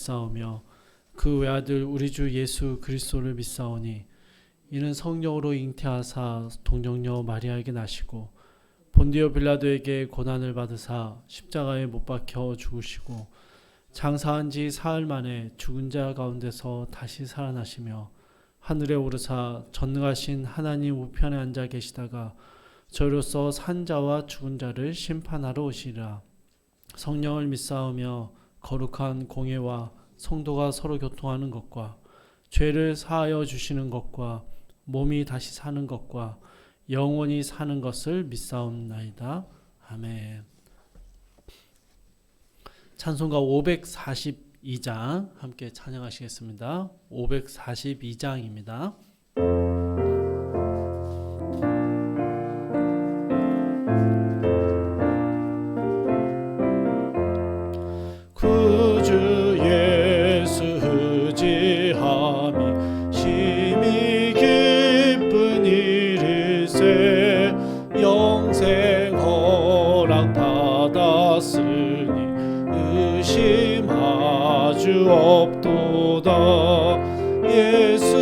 믿사오며 그 외아들 우리 주 예수 그리스도를 믿사오니 이는 성령으로 잉태하사 동정녀 마리아에게 나시고 본디오 빌라도에게 고난을 받으사 십자가에 못 박혀 죽으시고 장사한 지 사흘 만에 죽은 자 가운데서 다시 살아나시며 하늘에 오르사 전능하신 하나님 우편에 앉아 계시다가 저로서 산 자와 죽은 자를 심판하러 오시리라. 성령을 믿사오며 거룩한 공예와 성도가 서로 교통하는 것과 죄를 사하여 주시는 것과 몸이 다시 사는 것과 영원히 사는 것을 믿사옵나이다. 아멘. 찬송가 542장 함께 찬양하시겠습니다. 542장입니다. 구주 예수 의지함이 심히 기쁜 일일세 영생 허락 받았으니 의심 아주 없도다. 예수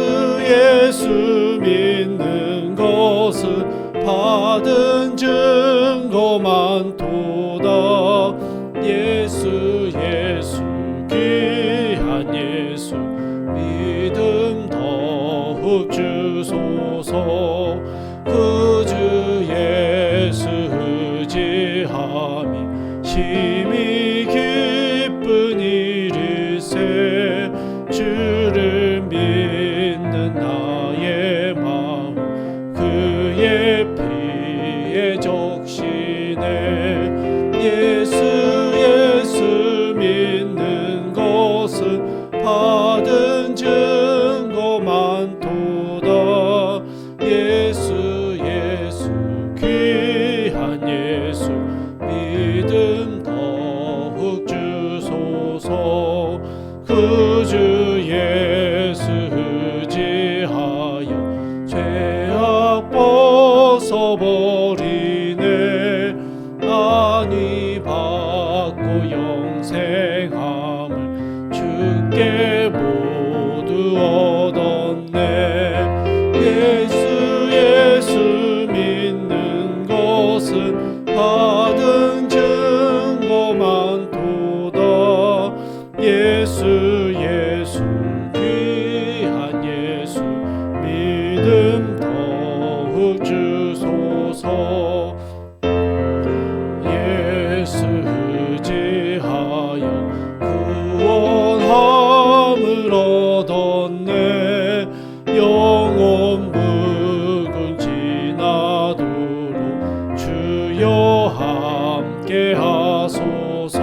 믿는 것은 받은 증거 많도다. 예수 귀한 예수 믿음 더욱 주소서. 그 주 예수 의지함이 심히 기쁜 일일세 주를 믿는 나의 마음 그의 피에 적시네. 예수 믿는 것은 받은 증거 많도다. 예수 귀한 예수 믿음 더욱 주소서. 그 주 예수 의지하여 죄악 벗어버리네. 안위 받고 영생함을 주께 모두 얻었네. 예수 믿는 것은 받은 증거 많도다. 예수 귀한 예수 믿음 더욱 주소서. 예수 의지하여 구원함을 얻었네. 영원 묵은 지나도록 주여 함께 하소서.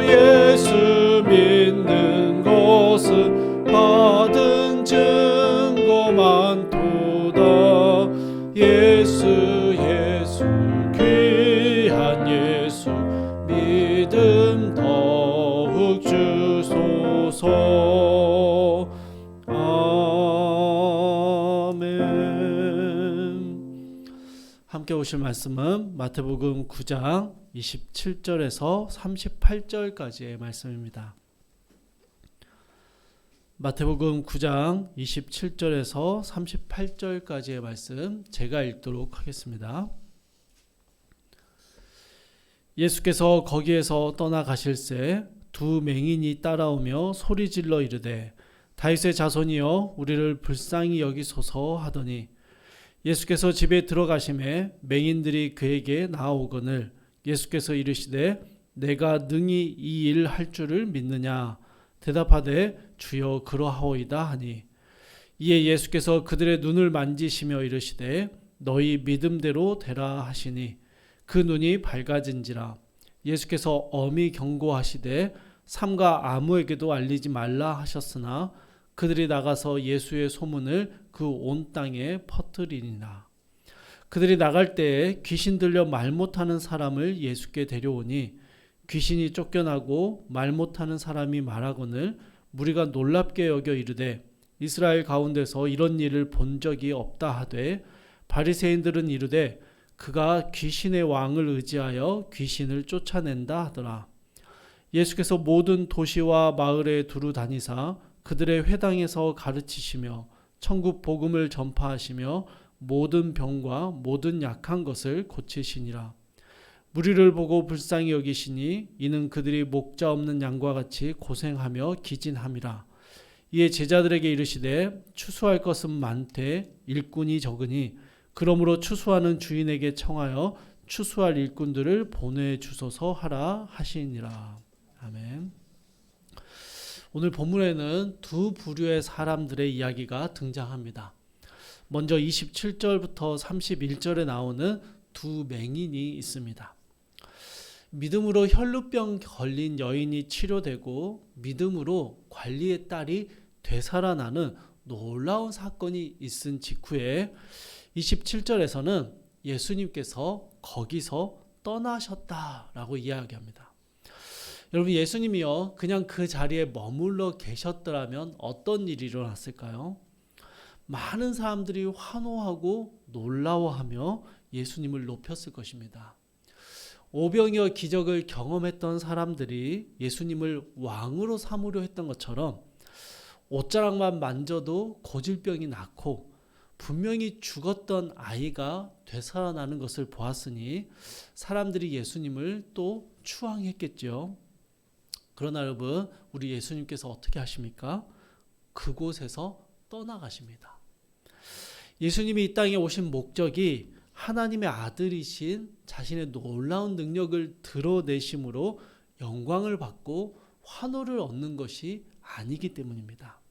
예수 믿는 것은 받은 증거 많도다. 예수 귀한 예수 믿음 더욱 주소서. 아멘. 함께 오실 말씀은 마태복음 9장 27절에서 38절까지의 말씀입니다. 마태복음 9장 27절에서 38절까지의 말씀 제가 읽도록 하겠습니다. 예수께서 거기에서 떠나가실새 두 맹인이 따라오며 소리질러 이르되 다윗의 자손이여 우리를 불쌍히 여기소서 하더니 예수께서 집에 들어가심에 맹인들이 그에게 나아오거늘 예수께서 이르시되 내가 능히 이 일 할 줄을 믿느냐. 대답하되 주여 그러하오이다 하니 이에 예수께서 그들의 눈을 만지시며 이르시되 너희 믿음대로 되라 하시니 그 눈이 밝아진지라. 예수께서 엄히 경고하시되 삼가 아무에게도 알리지 말라 하셨으나 그들이 나가서 예수의 소문을 그 온 땅에 퍼뜨리니라. 그들이 나갈 때에 귀신 들려 말 못하는 사람을 예수께 데려오니 귀신이 쫓겨나고 말 못하는 사람이 말하거늘 무리가 놀랍게 여겨 이르되 이스라엘 가운데서 이런 일을 본 적이 없다 하되 바리새인들은 이르되 그가 귀신의 왕을 의지하여 귀신을 쫓아낸다 하더라. 예수께서 모든 도시와 마을에 두루 다니사 그들의 회당에서 가르치시며 천국 복음을 전파하시며 모든 병과 모든 약한 것을 고치시니라. 무리를 보고 불쌍히 여기시니 이는 그들이 목자 없는 양과 같이 고생하며 기진함이라. 이에 제자들에게 이르시되 추수할 것은 많되 일꾼이 적으니 그러므로 추수하는 주인에게 청하여 추수할 일꾼들을 보내주소서 하라 하시니라. 아멘. 오늘 본문에는 두 부류의 사람들의 이야기가 등장합니다. 먼저 27절부터 31절에 나오는 두 맹인이 있습니다. 믿음으로 혈루병 걸린 여인이 치료되고 믿음으로 관리의 딸이 되살아나는 놀라운 사건이 있은 직후에 27절에서는 예수님께서 거기서 떠나셨다라고 이야기합니다. 여러분, 예수님이요 그냥 그 자리에 머물러 계셨더라면 어떤 일이 일어났을까요? 많은 사람들이 환호하고 놀라워하며 예수님을 높였을 것입니다. 오병이어 기적을 경험했던 사람들이 예수님을 왕으로 삼으려 했던 것처럼 옷자락만 만져도 고질병이 낫고 분명히 죽었던 아이가 되살아나는 것을 보았으니 사람들이 예수님을 또 추앙했겠죠. 그러나 여러분, 우리 예수님께서 어떻게 하십니까? 그곳에서 떠나가십니다. 예수님이 이 땅에 오신 목적이 하나님의 아들이신 자신의 놀라운 능력을 드러내심으로 영광을 받고 환호를 얻는 것이 아니기 때문입니다.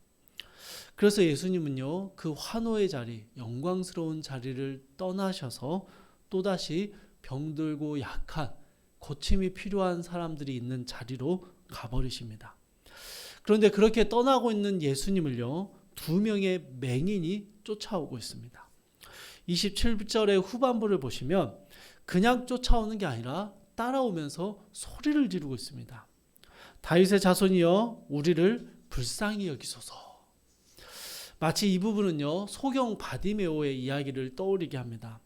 그래서 예수님은요 그 환호의 자리, 영광스러운 자리를 떠나셔서 또다시 병들고 약한, 고침이 필요한 사람들이 있는 자리로 가버리십니다. 그런데 그렇게 떠나고 있는 예수님을요 두 명의 맹인이 쫓아오고 있습니다. 27절의 후반부를 보시면 그냥 쫓아오는 게 아니라 따라오면서 소리를 지르고 있습니다. 다윗의 자손이여 우리를 불쌍히 여기소서. 마치 이 부분은요 소경 바디메오의 이야기를 떠올리게 합니다.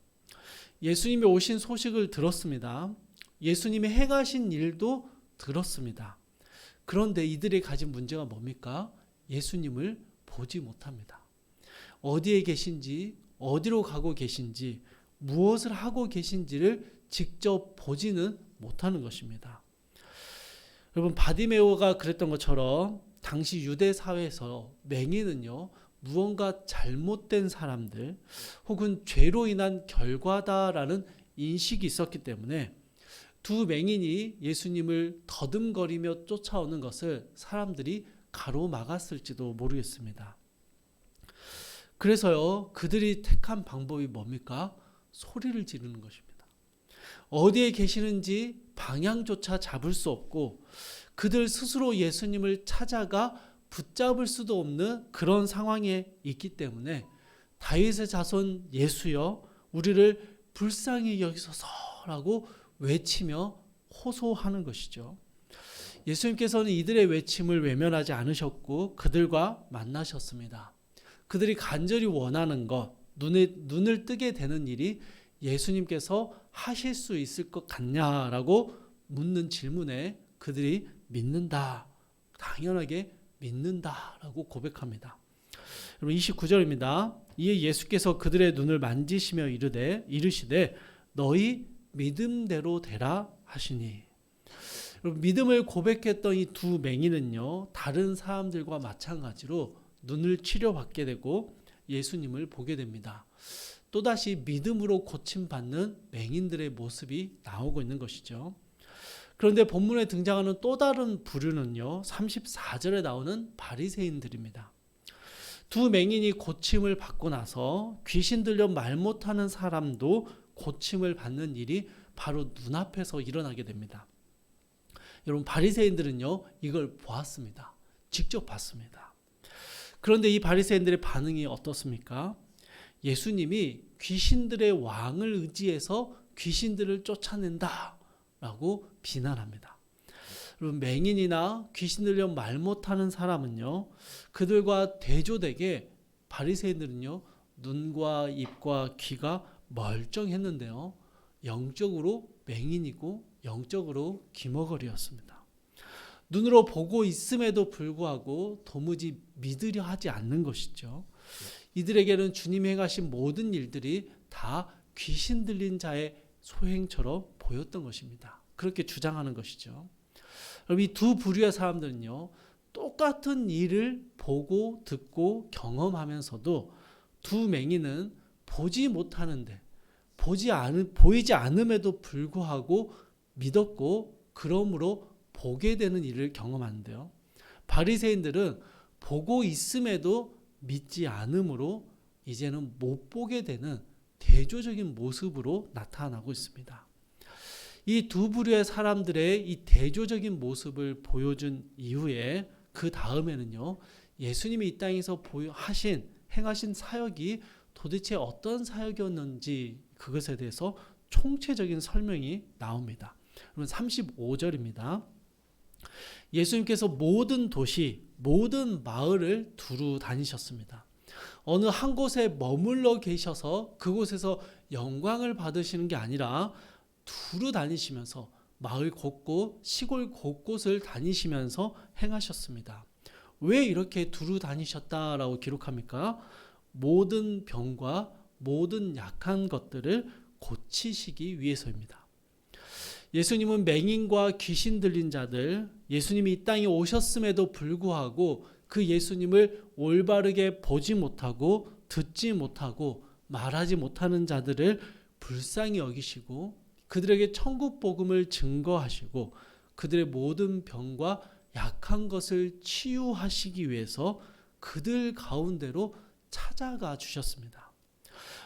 예수님이 오신 소식을 들었습니다. 예수님이 행하신 일도 들었습니다. 그런데 이들이 가진 문제가 뭡니까? 예수님을 보지 못합니다. 어디에 계신지, 어디로 가고 계신지, 무엇을 하고 계신지를 직접 보지는 못하는 것입니다. 여러분, 바디메오가 그랬던 것처럼 당시 유대 사회에서 맹인은요 무언가 잘못된 사람들 혹은 죄로 인한 결과다라는 인식이 있었기 때문에 두 맹인이 예수님을 더듬거리며 쫓아오는 것을 사람들이 가로막았을지도 모르겠습니다. 그래서요 그들이 택한 방법이 뭡니까? 소리를 지르는 것입니다. 어디에 계시는지 방향조차 잡을 수 없고 그들 스스로 예수님을 찾아가 붙잡을 수도 없는 그런 상황에 있기 때문에 다윗의 자손 예수여 우리를 불쌍히 여기소서라고 외치며 호소하는 것이죠. 예수님께서는 이들의 외침을 외면하지 않으셨고 그들과 만나셨습니다. 그들이 간절히 원하는 것, 눈을 뜨게 되는 일이 예수님께서 하실 수 있을 것 같냐라고 묻는 질문에 그들이 믿는다, 당연하게 믿는다라고 고백합니다. 여러분 29절입니다. 이에 예수께서 그들의 눈을 만지시며 이르시되 너희 믿음대로 되라 하시니. 여러분, 믿음을 고백했던 이 두 맹인은요 다른 사람들과 마찬가지로 눈을 치료받게 되고 예수님을 보게 됩니다. 또다시 믿음으로 고침받는 맹인들의 모습이 나오고 있는 것이죠. 그런데 본문에 등장하는 또 다른 부류는요 34절에 나오는 바리새인들입니다. 두 맹인이 고침을 받고 나서 귀신 들려 말 못하는 사람도 고침을 받는 일이 바로 눈앞에서 일어나게 됩니다. 여러분, 바리새인들은요 이걸 보았습니다. 직접 봤습니다. 그런데 이 바리새인들의 반응이 어떻습니까? 예수님이 귀신들의 왕을 의지해서 귀신들을 쫓아낸다라고 비난합니다. 여러분, 맹인이나 귀신 들려 말 못하는 사람은요 그들과 대조되게 바리새인들은요 눈과 입과 귀가 멀쩡했는데요 영적으로 맹인이고 영적으로 기머거리였습니다. 눈으로 보고 있음에도 불구하고 도무지 믿으려 하지 않는 것이죠. 이들에게는 주님이 행하신 모든 일들이 다 귀신 들린 자의 소행처럼 보였던 것입니다. 그렇게 주장하는 것이죠. 그럼 이 두 부류의 사람들은요, 똑같은 일을 보고 듣고 경험하면서도 두 맹인은 보지 못하는데 보이지 않음에도 불구하고 믿었고 그러므로 보게 되는 일을 경험하는데요. 바리새인들은 보고 있음에도 믿지 않음으로 이제는 못 보게 되는 대조적인 모습으로 나타나고 있습니다. 이 두 부류의 사람들의 이 대조적인 모습을 보여준 이후에 그 다음에는요, 예수님이 이 땅에서 행하신 사역이 도대체 어떤 사역이었는지 그것에 대해서 총체적인 설명이 나옵니다. 그러면 35절입니다. 예수님께서 모든 도시, 모든 마을을 두루 다니셨습니다. 어느 한 곳에 머물러 계셔서 그곳에서 영광을 받으시는 게 아니라 두루 다니시면서 마을 곳곳, 시골 곳곳을 다니시면서 행하셨습니다. 왜 이렇게 두루 다니셨다라고 기록합니까? 모든 병과 모든 약한 것들을 고치시기 위해서입니다. 예수님은 맹인과 귀신 들린 자들, 예수님이 이 땅에 오셨음에도 불구하고 그 예수님을 올바르게 보지 못하고 듣지 못하고 말하지 못하는 자들을 불쌍히 여기시고 그들에게 천국 복음을 증거하시고 그들의 모든 병과 약한 것을 치유하시기 위해서 그들 가운데로 찾아가 주셨습니다.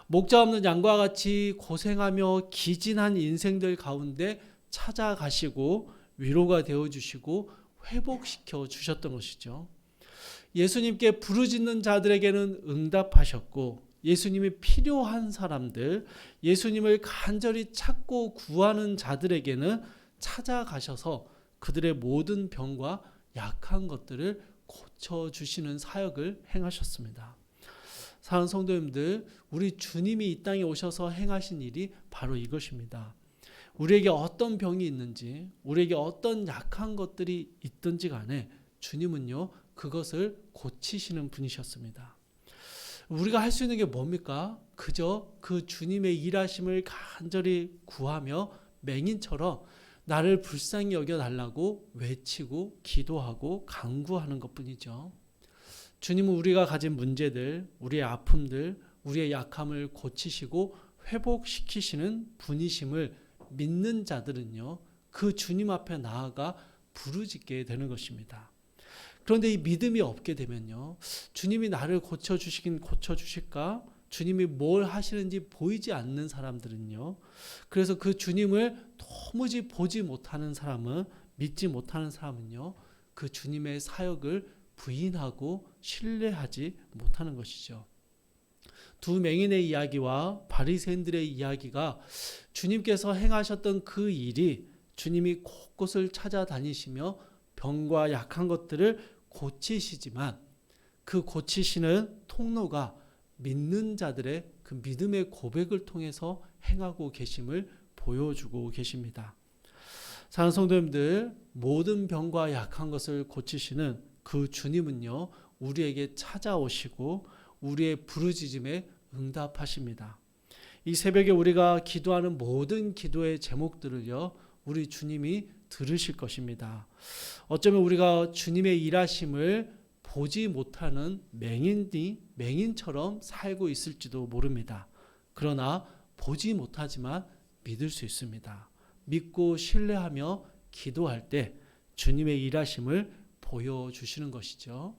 목자 없는 양과 같이 고생하며 기진한 인생들 가운데 찾아가시고 위로가 되어주시고 회복시켜 주셨던 것이죠. 예수님께 부르짖는 자들에게는 응답하셨고 예수님이 필요한 사람들, 예수님을 간절히 찾고 구하는 자들에게는 찾아가셔서 그들의 모든 병과 약한 것들을 고쳐주시는 사역을 행하셨습니다. 사랑하는 성도님들, 우리 주님이 이 땅에 오셔서 행하신 일이 바로 이것입니다. 우리에게 어떤 병이 있는지, 우리에게 어떤 약한 것들이 있든지 간에 주님은요, 그것을 고치시는 분이셨습니다. 우리가 할 수 있는 게 뭡니까? 그저 그 주님의 일하심을 간절히 구하며 맹인처럼 나를 불쌍히 여겨달라고 외치고 기도하고 간구하는 것뿐이죠. 주님은 우리가 가진 문제들, 우리의 아픔들, 우리의 약함을 고치시고 회복시키시는 분이심을 믿는 자들은요, 그 주님 앞에 나아가 부르짖게 되는 것입니다. 그런데 이 믿음이 없게 되면요, 주님이 나를 고쳐주시긴 고쳐주실까? 주님이 뭘 하시는지 보이지 않는 사람들은요, 그래서 그 주님을 도무지 보지 못하는 사람은, 믿지 못하는 사람은요, 그 주님의 사역을 부인하고 신뢰하지 못하는 것이죠. 두 맹인의 이야기와 바리새인들의 이야기가 주님께서 행하셨던 그 일이 주님이 곳곳을 찾아다니시며 병과 약한 것들을 고치시지만 그 고치시는 통로가 믿는 자들의 그 믿음의 고백을 통해서 행하고 계심을 보여주고 계십니다. 사랑하는 성도님들, 모든 병과 약한 것을 고치시는 그 주님은요, 우리에게 찾아오시고 우리의 부르짖음에 응답하십니다. 이 새벽에 우리가 기도하는 모든 기도의 제목들을요, 우리 주님이 들으실 것입니다. 어쩌면 우리가 주님의 일하심을 보지 못하는 맹인처럼 살고 있을지도 모릅니다. 그러나 보지 못하지만 믿을 수 있습니다. 믿고 신뢰하며 기도할 때 주님의 일하심을 보여주시는 것이죠.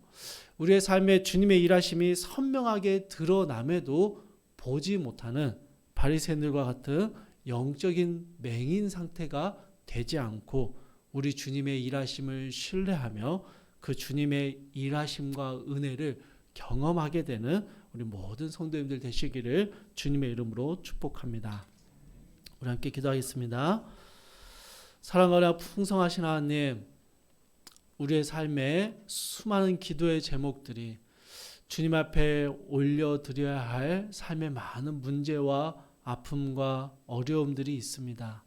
우리의 삶에 주님의 일하심이 선명하게 드러남에도 보지 못하는 바리새인들과 같은 영적인 맹인 상태가 되지 않고 우리 주님의 일하심을 신뢰하며 그 주님의 일하심과 은혜를 경험하게 되는 우리 모든 성도님들 되시기를 주님의 이름으로 축복합니다. 우리 함께 기도하겠습니다. 사랑하라 풍성하신 하나님, 우리의 삶에 수많은 기도의 제목들이 주님 앞에 올려드려야 할 삶의 많은 문제와 아픔과 어려움들이 있습니다.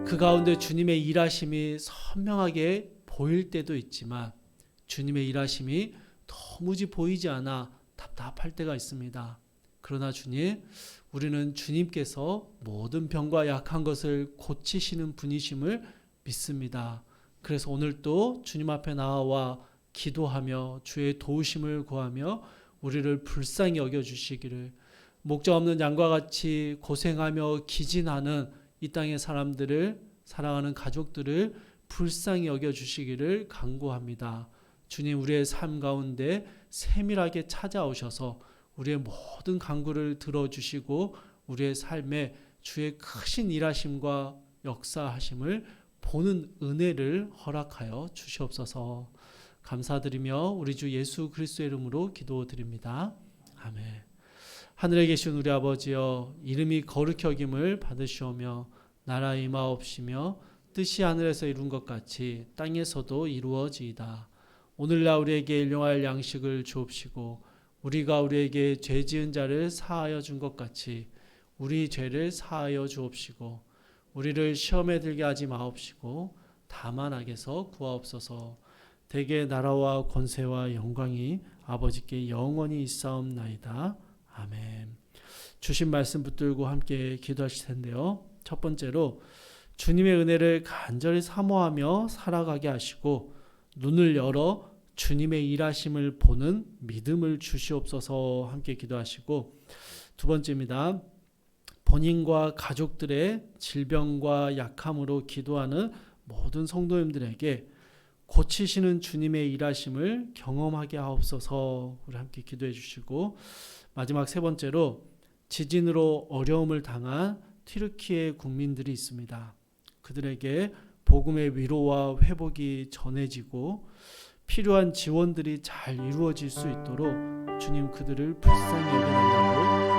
그 가운데 주님의 일하심이 선명하게 보일 때도 있지만 주님의 일하심이 도무지 보이지 않아 답답할 때가 있습니다. 그러나 주님, 우리는 주님께서 모든 병과 약한 것을 고치시는 분이심을 믿습니다. 그래서 오늘도 주님 앞에 나와 기도하며 주의 도우심을 구하며 우리를 불쌍히 여겨주시기를, 목자 없는 양과 같이 고생하며 기진하는 이 땅의 사람들을, 사랑하는 가족들을 불쌍히 여겨주시기를 간구합니다. 주님, 우리의 삶 가운데 세밀하게 찾아오셔서 우리의 모든 간구를 들어주시고 우리의 삶에 주의 크신 일하심과 역사하심을 보는 은혜를 허락하여 주시옵소서. 감사드리며 우리 주 예수 그리스도의 이름으로 기도드립니다. 아멘. 하늘에 계신 우리 아버지여, 이름이 거룩히 여김을 받으시오며 나라 임하옵시며 뜻이 하늘에서 이룬 것 같이 땅에서도 이루어지이다. 오늘날 우리에게 일용할 양식을 주옵시고 우리가 우리에게 죄 지은 자를 사하여 준 것 같이 우리 죄를 사하여 주옵시고 우리를 시험에 들게 하지 마옵시고 다만 악에서 구하옵소서. 대개 나라와 권세와 영광이 아버지께 영원히 있사옵나이다. 아멘. 주신 말씀 붙들고 함께 기도하실 텐데요. 첫 번째로 주님의 은혜를 간절히 사모하며 살아가게 하시고 눈을 열어 주님의 일하심을 보는 믿음을 주시옵소서 함께 기도하시고, 두 번째입니다. 본인과 가족들의 질병과 약함으로 기도하는 모든 성도님들에게 고치시는 주님의 일하심을 경험하게 하옵소서 우리 함께 기도해 주시고, 마지막 세 번째로 지진으로 어려움을 당한 튀르키예 국민들이 있습니다. 그들에게 복음의 위로와 회복이 전해지고 필요한 지원들이 잘 이루어질 수 있도록 주님 그들을 불쌍히 여겨달라고